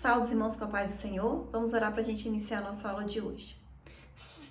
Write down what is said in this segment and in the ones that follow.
Saúde, irmãos, com a paz do Senhor. Vamos orar para a gente iniciar a nossa aula de hoje.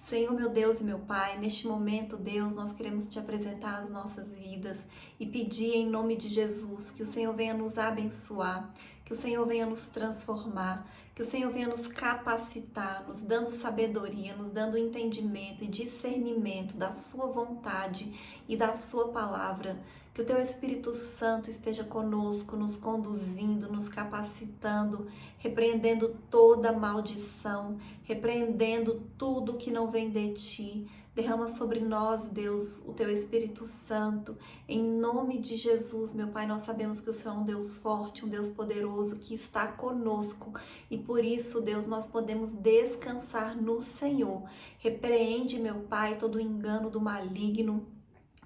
Senhor, meu Deus e meu Pai, neste momento, Deus, nós queremos te apresentar as nossas vidas e pedir em nome de Jesus que o Senhor venha nos abençoar, que o Senhor venha nos transformar, que o Senhor venha nos capacitar, nos dando sabedoria, nos dando entendimento e discernimento da sua vontade e da sua palavra. Que o Teu Espírito Santo esteja conosco, nos conduzindo, nos capacitando, repreendendo toda maldição, repreendendo tudo que não vem de Ti. Derrama sobre nós, Deus, o Teu Espírito Santo. Em nome de Jesus, meu Pai, nós sabemos que o Senhor é um Deus forte, um Deus poderoso, que está conosco. E por isso, Deus, nós podemos descansar no Senhor. Repreende, meu Pai, todo o engano do maligno,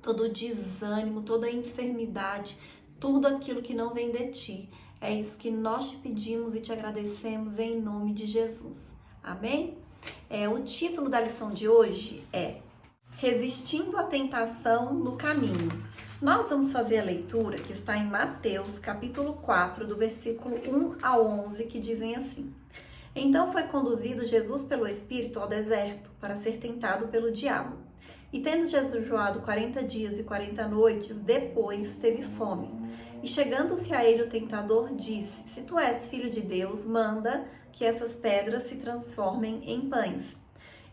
todo o desânimo, toda a enfermidade, tudo aquilo que não vem de Ti. É isso que nós te pedimos e te agradecemos em nome de Jesus. Amém? O título da lição de hoje é Resistindo à Tentação no Caminho. Nós vamos fazer a leitura que está em Mateus, capítulo 4, do versículo 1 ao 11, que dizem assim: Então foi conduzido Jesus pelo Espírito ao deserto para ser tentado pelo diabo. E tendo jejuado 40 dias e 40 noites, depois teve fome. E chegando-se a ele o tentador disse: Se tu és filho de Deus, manda que essas pedras se transformem em pães.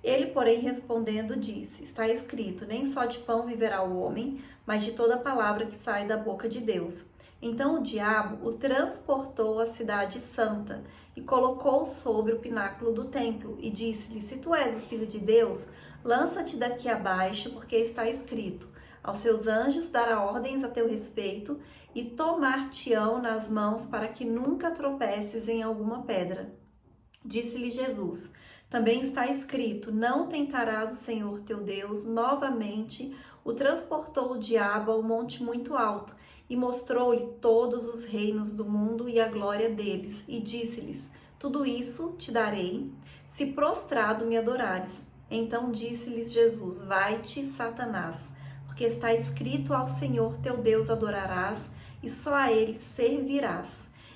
Ele, porém, respondendo, disse: Está escrito, nem só de pão viverá o homem, mas de toda palavra que sai da boca de Deus. Então o diabo o transportou à cidade santa e colocou-o sobre o pináculo do templo e disse-lhe: Se tu és o filho de Deus, lança-te daqui abaixo, porque está escrito: Aos seus anjos dará ordens a teu respeito e tomar-te-ão nas mãos para que nunca tropeces em alguma pedra. Disse-lhe Jesus: Também está escrito: Não tentarás o Senhor teu Deus. Novamente o transportou o diabo ao monte muito alto e mostrou-lhe todos os reinos do mundo e a glória deles. E disse-lhes: Tudo isso te darei, se prostrado me adorares. Então disse-lhes Jesus: Vai-te, Satanás, porque está escrito: Ao Senhor teu Deus adorarás e só a ele servirás.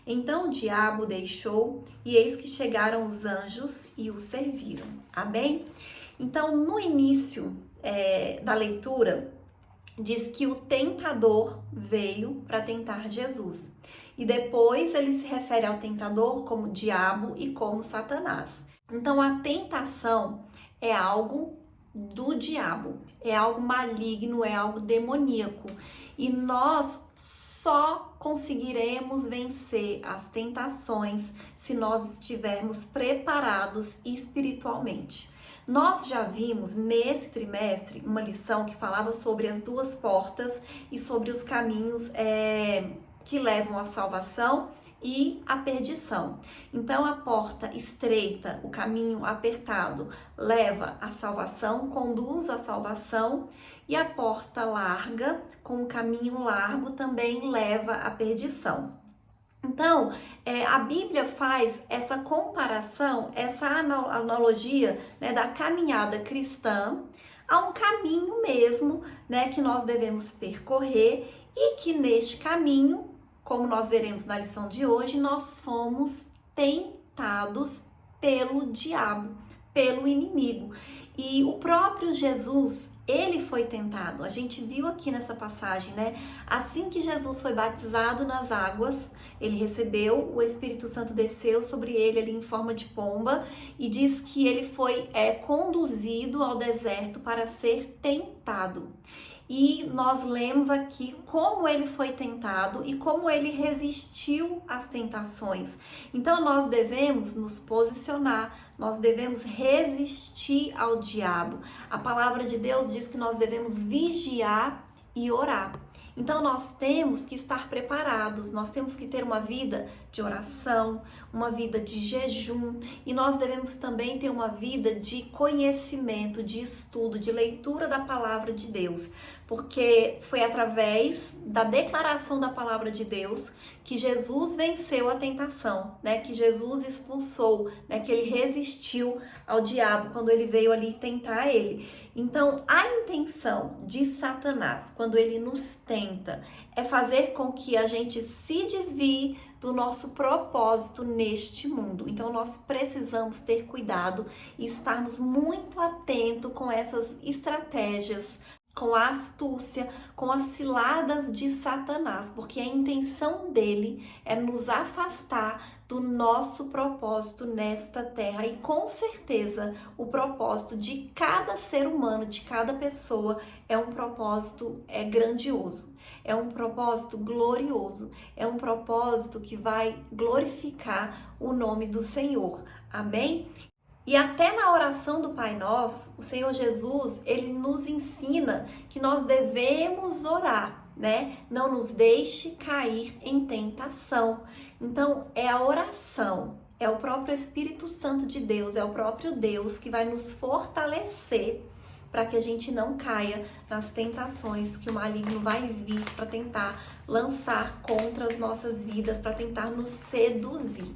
Então o diabo o deixou e eis que chegaram os anjos e o serviram. Amém? Então, no início da leitura, diz que o tentador veio para tentar Jesus. E depois ele se refere ao tentador como diabo e como Satanás. Então, a tentação é algo do diabo, é algo maligno, é algo demoníaco. E nós só conseguiremos vencer as tentações se nós estivermos preparados espiritualmente. Nós já vimos nesse trimestre uma lição que falava sobre as duas portas e sobre os caminhos que levam à salvação e a perdição. Então, a porta estreita, o caminho apertado, leva à salvação, conduz à salvação, e a porta larga, com o caminho largo, também leva à perdição. Então, a Bíblia faz essa comparação, essa analogia, né, da caminhada cristã a um caminho mesmo, né, que nós devemos percorrer, e que neste caminho, como nós veremos na lição de hoje, nós somos tentados pelo diabo, pelo inimigo. E o próprio Jesus, ele foi tentado. A gente viu aqui nessa passagem, né? Assim que Jesus foi batizado nas águas, ele recebeu, o Espírito Santo desceu sobre ele ali em forma de pomba e diz que ele foi conduzido ao deserto para ser tentado. E nós lemos aqui como ele foi tentado e como ele resistiu às tentações. Então nós devemos nos posicionar, nós devemos resistir ao diabo. A palavra de Deus diz que nós devemos vigiar e orar. Então nós temos que estar preparados, nós temos que ter uma vida de oração, uma vida de jejum, e nós devemos também ter uma vida de conhecimento, de estudo, de leitura da palavra de Deus, porque foi através da declaração da palavra de Deus que Jesus venceu a tentação, né? Que Jesus expulsou, né? Que ele resistiu ao diabo quando ele veio ali tentar ele. Então, a intenção de Satanás, quando ele nos tenta, é fazer com que a gente se desvie do nosso propósito neste mundo. Então nós precisamos ter cuidado e estarmos muito atentos com essas estratégias, com a astúcia, com as ciladas de Satanás, porque a intenção dele é nos afastar do nosso propósito nesta terra. E com certeza o propósito de cada ser humano, de cada pessoa, é um propósito grandioso, é um propósito glorioso, é um propósito que vai glorificar o nome do Senhor. Amém? E até na oração do Pai Nosso, o Senhor Jesus, ele nos ensina que nós devemos orar, né? Não nos deixe cair em tentação. Então, é a oração, é o próprio Espírito Santo de Deus, é o próprio Deus que vai nos fortalecer para que a gente não caia nas tentações que o maligno vai vir para tentar lançar contra as nossas vidas, para tentar nos seduzir.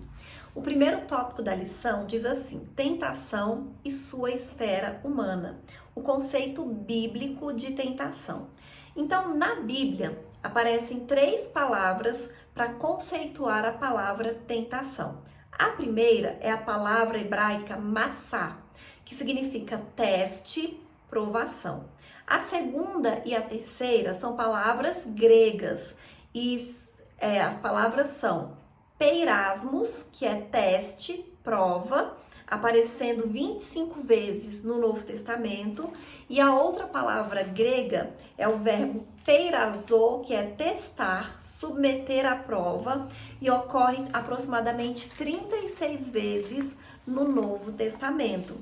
O primeiro tópico da lição diz assim: tentação e sua esfera humana. O conceito bíblico de tentação. Então, na Bíblia, aparecem 3 palavras para conceituar a palavra tentação. A primeira é a palavra hebraica massá, que significa teste, provação. A segunda e a terceira são palavras gregas e as palavras são peirasmos, que é teste, prova, aparecendo 25 vezes no Novo Testamento, e a outra palavra grega é o verbo peirazo, que é testar, submeter à prova, e ocorre aproximadamente 36 vezes no Novo Testamento.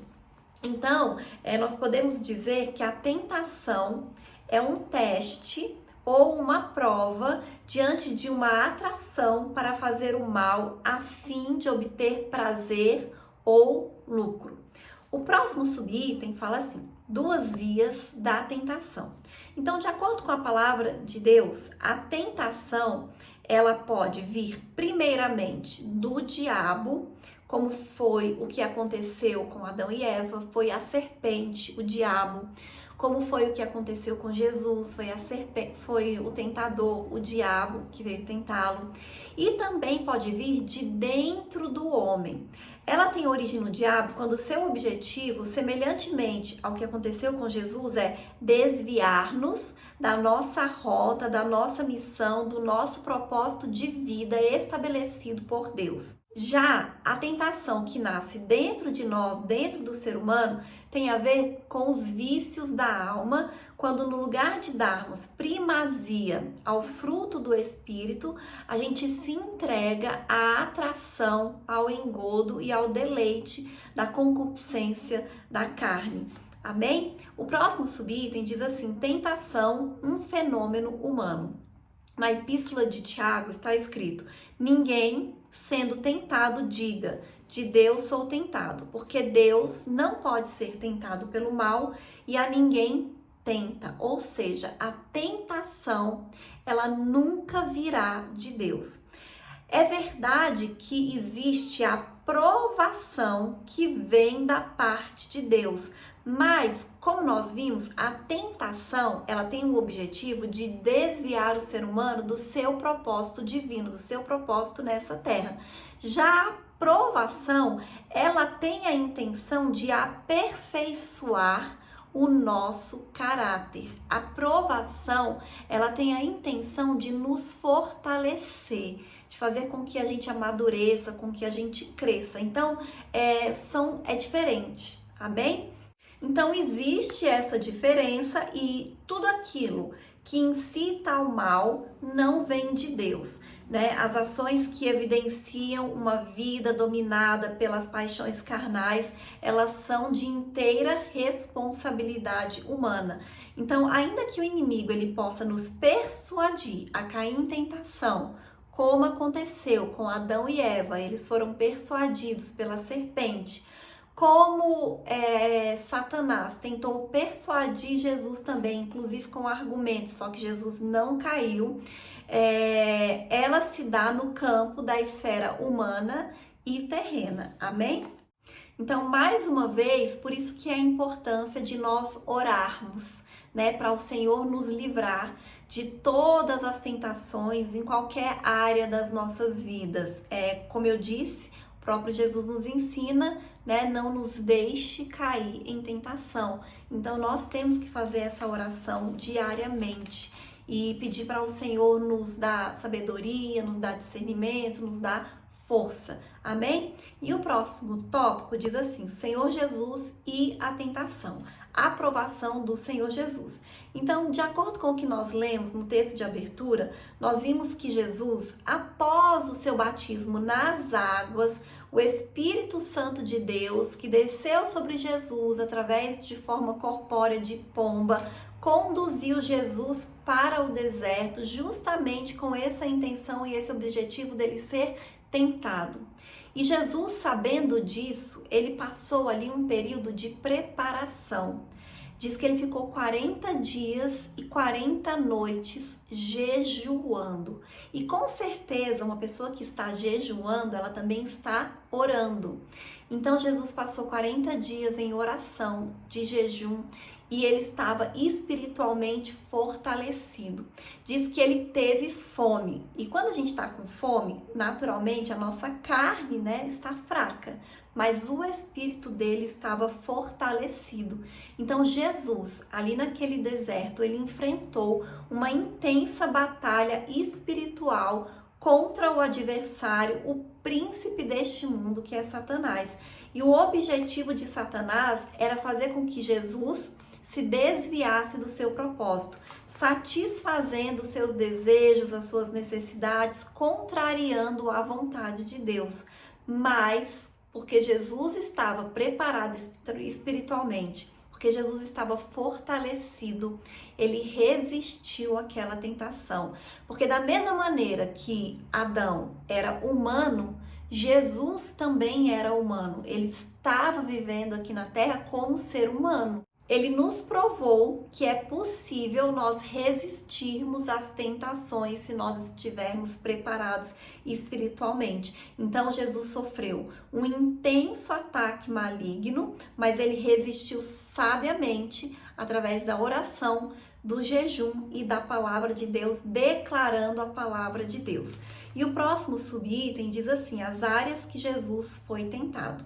Então, nós podemos dizer que a tentação é um teste ou uma prova diante de uma atração para fazer o mal a fim de obter prazer ou lucro. O próximo subitem fala assim: 2 vias da tentação. Então, de acordo com a palavra de Deus, a tentação ela pode vir primeiramente do diabo, como foi o que aconteceu com Adão e Eva, foi a serpente, o diabo. Como foi o que aconteceu com Jesus, foi o tentador, o diabo que veio tentá-lo. E também pode vir de dentro do homem. Ela tem origem no diabo quando seu objetivo, semelhantemente ao que aconteceu com Jesus, é desviar-nos da nossa rota, da nossa missão, do nosso propósito de vida estabelecido por Deus. Já a tentação que nasce dentro de nós, dentro do ser humano, tem a ver com os vícios da alma, quando no lugar de darmos primazia ao fruto do Espírito, a gente se entrega à atração, ao engodo e ao deleite da concupiscência da carne. Amém? O próximo subitem diz assim: tentação, um fenômeno humano. Na epístola de Tiago está escrito: ninguém sendo tentado diga, de Deus sou tentado, porque Deus não pode ser tentado pelo mal e a ninguém tenta. Ou seja, a tentação, ela nunca virá de Deus. É verdade que existe a provação que vem da parte de Deus, mas, como nós vimos, a tentação, ela tem o objetivo de desviar o ser humano do seu propósito divino, do seu propósito nessa terra. Já a provação, ela tem a intenção de aperfeiçoar o nosso caráter. A provação, ela tem a intenção de nos fortalecer, de fazer com que a gente amadureça, com que a gente cresça. Então, é diferente, amém? Então, existe essa diferença e tudo aquilo que incita ao mal não vem de Deus, né? As ações que evidenciam uma vida dominada pelas paixões carnais, elas são de inteira responsabilidade humana. Então, ainda que o inimigo ele possa nos persuadir a cair em tentação, como aconteceu com Adão e Eva, eles foram persuadidos pela serpente. Como Satanás tentou persuadir Jesus também, inclusive com argumentos, só que Jesus não caiu, ela se dá no campo da esfera humana e terrena, amém? Então, mais uma vez, por isso que é a importância de nós orarmos, né, para o Senhor nos livrar de todas as tentações em qualquer área das nossas vidas. Como eu disse, o próprio Jesus nos ensina, né, não nos deixe cair em tentação. Então nós temos que fazer essa oração diariamente e pedir para o Senhor nos dar sabedoria, nos dar discernimento, nos dar força. Amém? E o próximo tópico diz assim: o Senhor Jesus e a tentação. A aprovação do Senhor Jesus. Então, de acordo com o que nós lemos no texto de abertura, nós vimos que Jesus, após o seu batismo nas águas, o Espírito Santo de Deus, que desceu sobre Jesus através de forma corpórea de pomba, conduziu Jesus para o deserto, justamente com essa intenção e esse objetivo dele ser tentado. E Jesus, sabendo disso, ele passou ali um período de preparação. Diz que ele ficou 40 dias e 40 noites jejuando. E com certeza, uma pessoa que está jejuando, ela também está orando. Então, Jesus passou 40 dias em oração, de jejum, e ele estava espiritualmente fortalecido. Diz que ele teve fome. E quando a gente está com fome, naturalmente a nossa carne, né, está fraca. Mas o espírito dele estava fortalecido. Então Jesus, ali naquele deserto, ele enfrentou uma intensa batalha espiritual contra o adversário, o príncipe deste mundo, que é Satanás. E o objetivo de Satanás era fazer com que Jesus se desviasse do seu propósito, satisfazendo os seus desejos, as suas necessidades, contrariando a vontade de Deus. Mas porque Jesus estava preparado espiritualmente, porque Jesus estava fortalecido, ele resistiu àquela tentação. Porque da mesma maneira que Adão era humano, Jesus também era humano. Ele estava vivendo aqui na Terra como ser humano. Ele nos provou que é possível nós resistirmos às tentações se nós estivermos preparados espiritualmente. Então Jesus sofreu um intenso ataque maligno, mas ele resistiu sabiamente através da oração, do jejum e da palavra de Deus, declarando a palavra de Deus. E o próximo subitem diz assim: as áreas que Jesus foi tentado.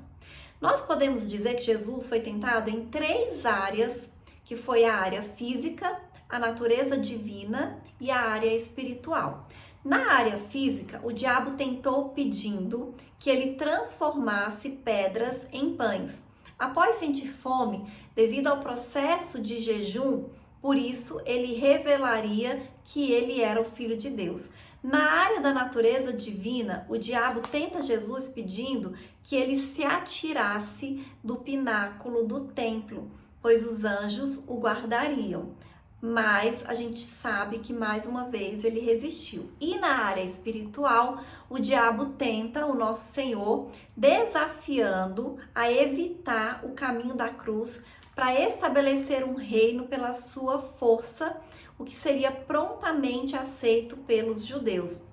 Nós podemos dizer que Jesus foi tentado em 3 áreas, que foi a área física, a natureza divina e a área espiritual. Na área física, o diabo tentou pedindo que ele transformasse pedras em pães. Após sentir fome, devido ao processo de jejum, por isso ele revelaria que ele era o Filho de Deus. Na área da natureza divina, o diabo tenta Jesus pedindo que ele se atirasse do pináculo do templo, pois os anjos o guardariam. Mas a gente sabe que mais uma vez ele resistiu. E na área espiritual, o diabo tenta o nosso Senhor, desafiando a evitar o caminho da cruz para estabelecer um reino pela sua força, o que seria prontamente aceito pelos judeus.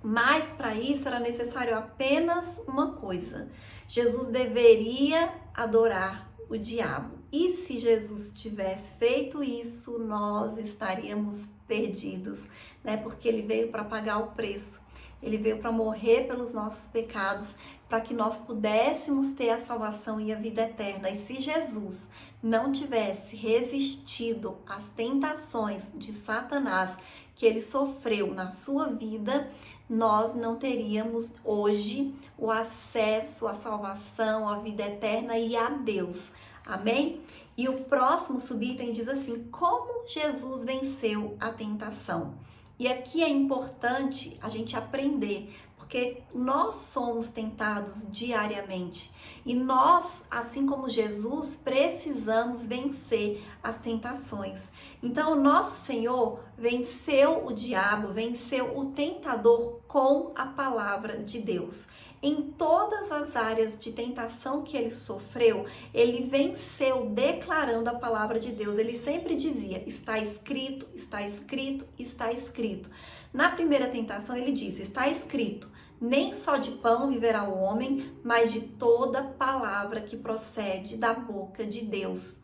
Mas para isso era necessário apenas uma coisa: Jesus deveria adorar o diabo. E se Jesus tivesse feito isso, nós estaríamos perdidos, né? Porque ele veio para pagar o preço. Ele veio para morrer pelos nossos pecados, para que nós pudéssemos ter a salvação e a vida eterna. E se Jesus não tivesse resistido às tentações de Satanás que ele sofreu na sua vida, nós não teríamos hoje o acesso à salvação, à vida eterna e a Deus. Amém? E o próximo subitem diz assim: como Jesus venceu a tentação? E aqui é importante a gente aprender, porque nós somos tentados diariamente. E nós, assim como Jesus, precisamos vencer as tentações. Então, o nosso Senhor venceu o diabo, venceu o tentador com a palavra de Deus. Em todas as áreas de tentação que ele sofreu, ele venceu declarando a palavra de Deus. Ele sempre dizia: está escrito, está escrito, está escrito. Na primeira tentação ele disse: está escrito, nem só de pão viverá o homem, mas de toda palavra que procede da boca de Deus.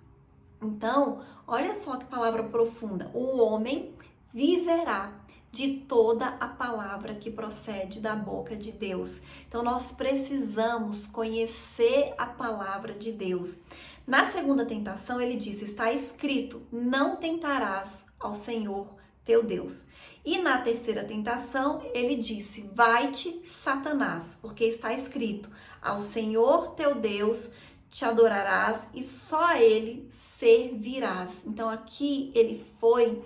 Então, olha só que palavra profunda. O homem viverá de toda a palavra que procede da boca de Deus. Então nós precisamos conhecer a palavra de Deus. Na segunda tentação ele diz, está escrito, não tentarás ao Senhor teu Deus. E na terceira tentação ele disse, vai-te Satanás, porque está escrito, ao Senhor teu Deus te adorarás e só a ele servirás. Então aqui ele foi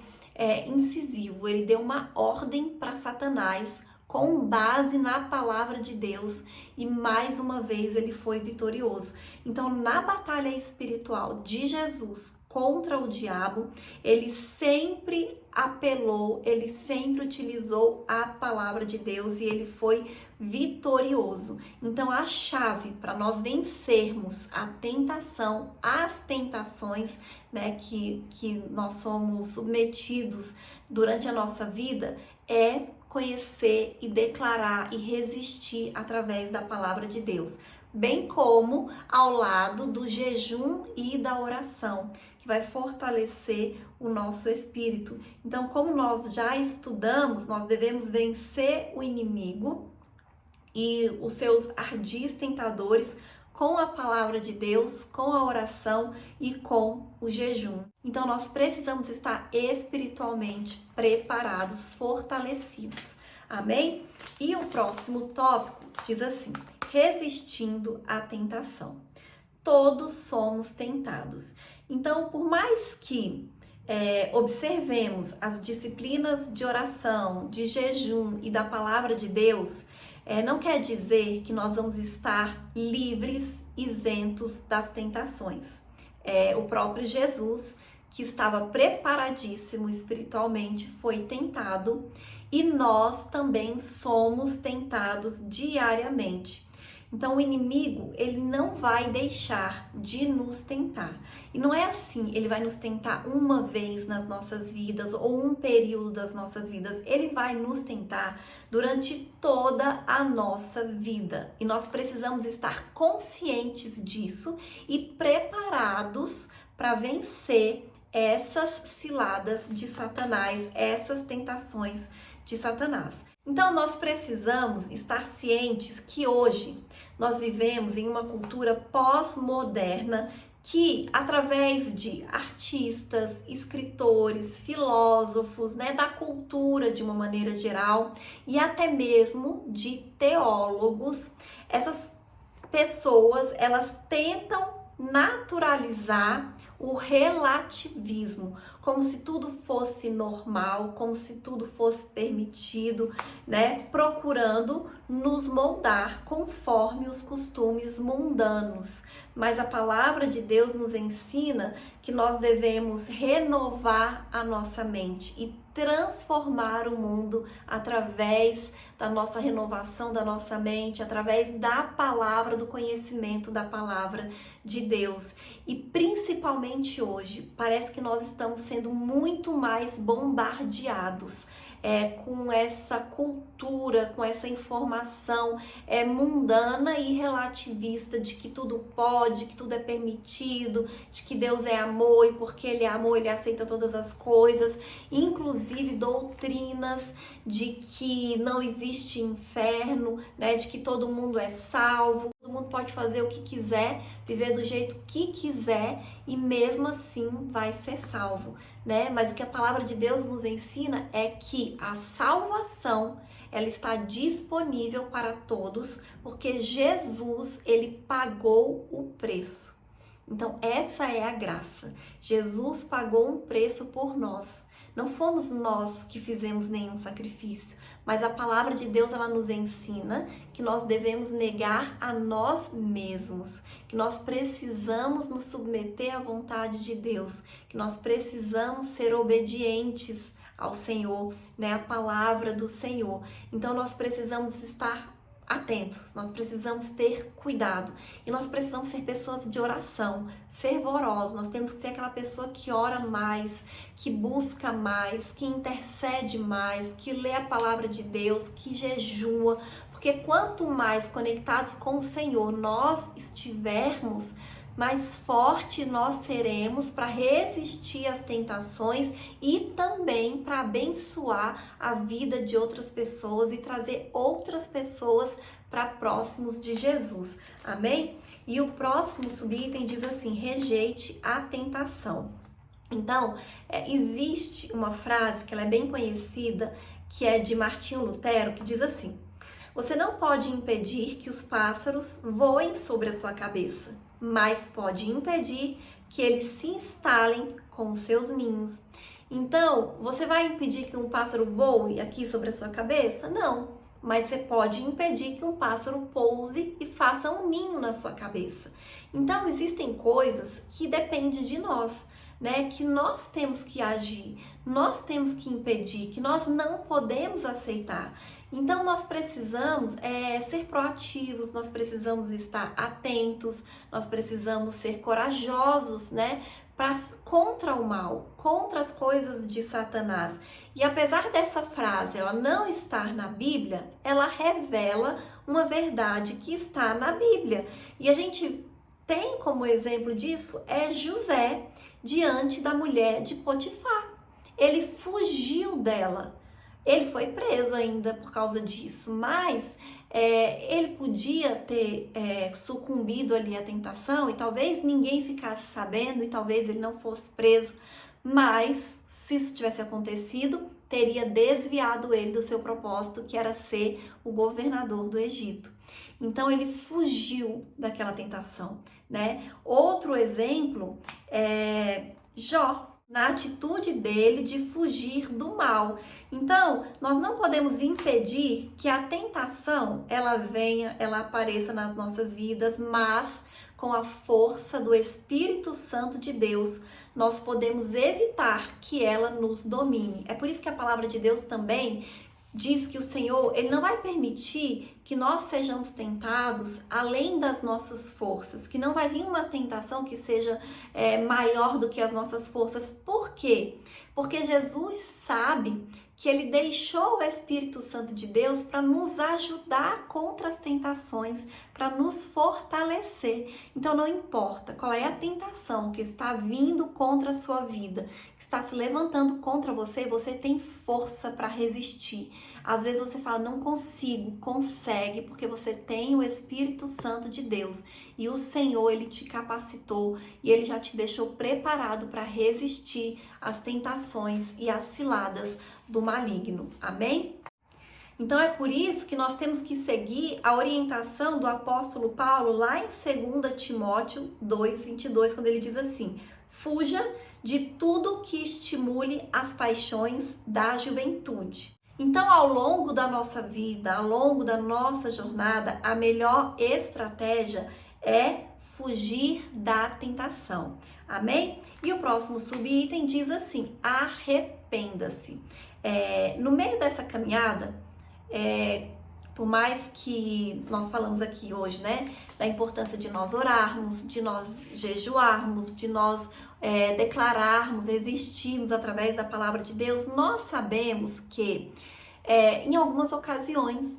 incisivo, ele deu uma ordem para Satanás com base na palavra de Deus e mais uma vez ele foi vitorioso. Então na batalha espiritual de Jesus contra o diabo, ele sempre apelou, ele sempre utilizou a palavra de Deus e ele foi vitorioso. Então a chave para nós vencermos a tentação, as tentações, né, que nós somos submetidos durante a nossa vida é conhecer e declarar e resistir através da palavra de Deus, bem como ao lado do jejum e da oração, que vai fortalecer o nosso espírito. Então, como nós já estudamos, nós devemos vencer o inimigo e os seus ardis tentadores com a palavra de Deus, com a oração e com o jejum. Então nós precisamos estar espiritualmente preparados, fortalecidos. Amém? E o próximo tópico diz assim: resistindo à tentação. Todos somos tentados. Então, por mais que observemos as disciplinas de oração, de jejum e da palavra de Deus, não quer dizer que nós vamos estar livres, isentos das tentações. O próprio Jesus, que estava preparadíssimo espiritualmente, foi tentado e nós também somos tentados diariamente. Então o inimigo, ele não vai deixar de nos tentar. E não é assim, ele vai nos tentar uma vez nas nossas vidas ou um período das nossas vidas. Ele vai nos tentar durante toda a nossa vida. E nós precisamos estar conscientes disso e preparados para vencer essas ciladas de Satanás, essas tentações de Satanás. Então nós precisamos estar cientes que hoje nós vivemos em uma cultura pós-moderna que, através de artistas, escritores, filósofos, da cultura de uma maneira geral e até mesmo de teólogos, essas pessoas, elas tentam naturalizar o relativismo, como se tudo fosse normal, como se tudo fosse permitido, procurando nos moldar conforme os costumes mundanos. Mas a palavra de Deus nos ensina que nós devemos renovar a nossa mente e transformar o mundo através da nossa renovação da nossa mente, através da palavra, do conhecimento da palavra de Deus. E principalmente hoje, parece que nós estamos sendo muito mais bombardeados com essa cultura, com essa informação mundana e relativista de que tudo pode, que tudo é permitido, de que Deus é amor e porque Ele é amor, Ele aceita todas as coisas, inclusive doutrinas de que não existe inferno, de que todo mundo é salvo, todo mundo pode fazer o que quiser, viver do jeito que quiser e mesmo assim vai ser salvo, Mas o que a palavra de Deus nos ensina é que a salvação, ela está disponível para todos, porque Jesus, ele pagou o preço. Então essa é a graça. Jesus pagou um preço por nós. Não fomos nós que fizemos nenhum sacrifício, mas a palavra de Deus, ela nos ensina que nós devemos negar a nós mesmos, que nós precisamos nos submeter à vontade de Deus, que nós precisamos ser obedientes ao Senhor, à palavra do Senhor. Então nós precisamos estar atentos, nós precisamos ter cuidado e nós precisamos ser pessoas de oração, fervorosos. Nós temos que ser aquela pessoa que ora mais, que busca mais, que intercede mais, que lê a palavra de Deus, que jejua, porque quanto mais conectados com o Senhor nós estivermos, mais forte nós seremos para resistir às tentações e também para abençoar a vida de outras pessoas e trazer outras pessoas para próximos de Jesus. Amém? E o próximo subitem diz assim: rejeite a tentação. Então, existe uma frase que ela é bem conhecida, que é de Martinho Lutero, que diz assim: você não pode impedir que os pássaros voem sobre a sua cabeça, mas pode impedir que eles se instalem com os seus ninhos. Então, você vai impedir que um pássaro voe aqui sobre a sua cabeça? Não. Mas você pode impedir que um pássaro pouse e faça um ninho na sua cabeça. Então, existem coisas que dependem de nós, né? Que nós temos que agir, nós temos que impedir, que nós não podemos aceitar. Então, nós precisamos ser proativos, nós precisamos estar atentos, nós precisamos ser corajosos, né? Contra o mal, contra as coisas de Satanás. E apesar dessa frase ela não estar na Bíblia, ela revela uma verdade que está na Bíblia. E a gente tem como exemplo disso José diante da mulher de Potifar. Ele fugiu dela. Ele foi preso ainda por causa disso, mas ele podia ter sucumbido ali à tentação e talvez ninguém ficasse sabendo e talvez ele não fosse preso, mas se isso tivesse acontecido, teria desviado ele do seu propósito, que era ser o governador do Egito. Então ele fugiu daquela tentação, né? Outro exemplo é Jó, na atitude dele de fugir do mal. Então, nós não podemos impedir que a tentação, ela venha, ela apareça nas nossas vidas, mas com a força do Espírito Santo de Deus, nós podemos evitar que ela nos domine. É por isso que a palavra de Deus também diz que o Senhor, ele não vai permitir que nós sejamos tentados além das nossas forças, que não vai vir uma tentação que seja maior do que as nossas forças. Por quê? Porque Jesus sabe que ele deixou o Espírito Santo de Deus para nos ajudar contra as tentações, para nos fortalecer. Então não importa qual é a tentação que está vindo contra a sua vida, que está se levantando contra você, você tem força para resistir. Às vezes você fala, não consigo, consegue, porque você tem o Espírito Santo de Deus. E o Senhor, ele te capacitou e ele já te deixou preparado para resistir às tentações e às ciladas do maligno. Amém? Então é por isso que nós temos que seguir a orientação do apóstolo Paulo lá em 2 Timóteo 2:22, quando ele diz assim: fuja de tudo que estimule as paixões da juventude. Então, ao longo da nossa vida, ao longo da nossa jornada, a melhor estratégia é fugir da tentação. Amém? E o próximo subitem diz assim: arrependa-se. No meio dessa caminhada, por mais que nós falamos aqui hoje, né, da importância de nós orarmos, de nós jejuarmos, de nós declararmos, existirmos através da palavra de Deus, nós sabemos que em algumas ocasiões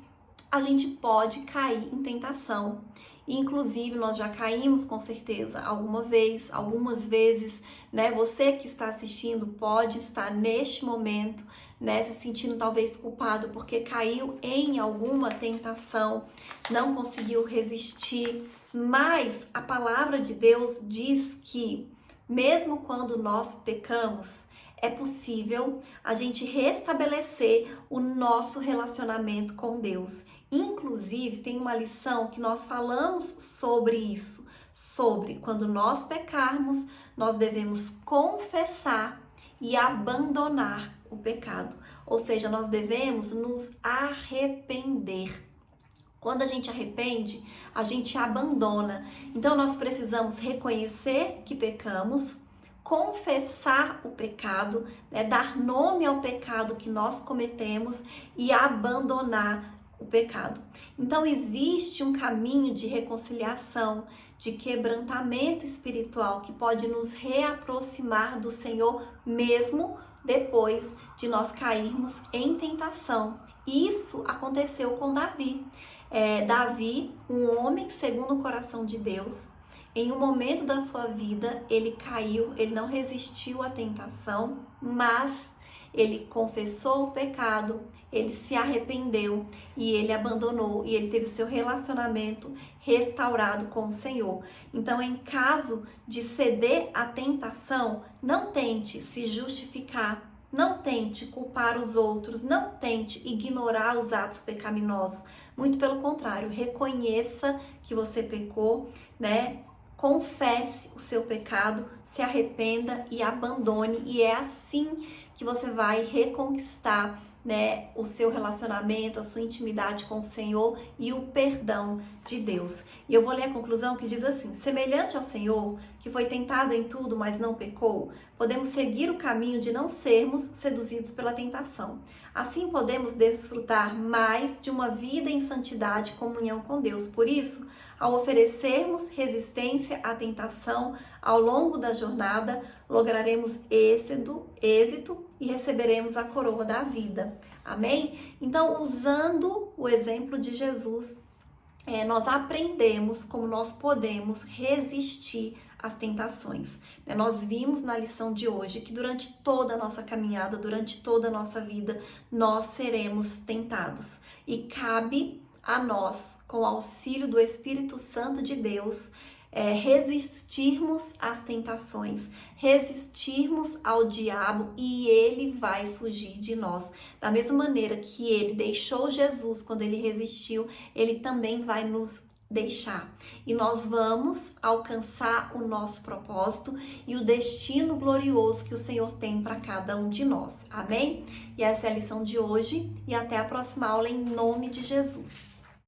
a gente pode cair em tentação. Inclusive, nós já caímos com certeza algumas vezes, né? Você que está assistindo pode estar neste momento, né, se sentindo talvez culpado porque caiu em alguma tentação, não conseguiu resistir. Mas a palavra de Deus diz que mesmo quando nós pecamos, é possível a gente restabelecer o nosso relacionamento com Deus. Inclusive, tem uma lição que nós falamos sobre isso, sobre quando nós pecarmos, nós devemos confessar e abandonar o pecado. Ou seja, nós devemos nos arrepender. Quando a gente arrepende, a gente abandona. Então, nós precisamos reconhecer que pecamos, confessar o pecado, né, dar nome ao pecado que nós cometemos e abandonar o pecado. Então, existe um caminho de reconciliação, de quebrantamento espiritual que pode nos reaproximar do Senhor mesmo depois de nós cairmos em tentação. Isso aconteceu com Davi. Davi, um homem segundo o coração de Deus, Em um momento da sua vida, ele caiu, ele não resistiu à tentação, mas ele confessou o pecado, ele se arrependeu e ele abandonou e ele teve seu relacionamento restaurado com o Senhor. Então, em caso de ceder à tentação, não tente se justificar, não tente culpar os outros, não tente ignorar os atos pecaminosos. Muito pelo contrário, reconheça que você pecou, né? Confesse o seu pecado, se arrependa e abandone, e é assim que você vai reconquistar, né, o seu relacionamento, a sua intimidade com o Senhor e o perdão de Deus. E eu vou ler a conclusão que diz assim: semelhante ao Senhor, que foi tentado em tudo, mas não pecou, podemos seguir o caminho de não sermos seduzidos pela tentação. Assim podemos desfrutar mais de uma vida em santidade e comunhão com Deus. Por isso, ao oferecermos resistência à tentação ao longo da jornada, lograremos êxito e receberemos a coroa da vida. Amém? Então, usando o exemplo de Jesus, nós aprendemos como nós podemos resistir às tentações. Nós vimos na lição de hoje que durante toda a nossa caminhada, durante toda a nossa vida, nós seremos tentados. E cabe a nós, com o auxílio do Espírito Santo de Deus, resistirmos às tentações, resistirmos ao diabo, e ele vai fugir de nós. Da mesma maneira que ele deixou Jesus quando ele resistiu, ele também vai nos deixar. E nós vamos alcançar o nosso propósito e o destino glorioso que o Senhor tem para cada um de nós. Amém? E essa é a lição de hoje, e até a próxima aula em nome de Jesus.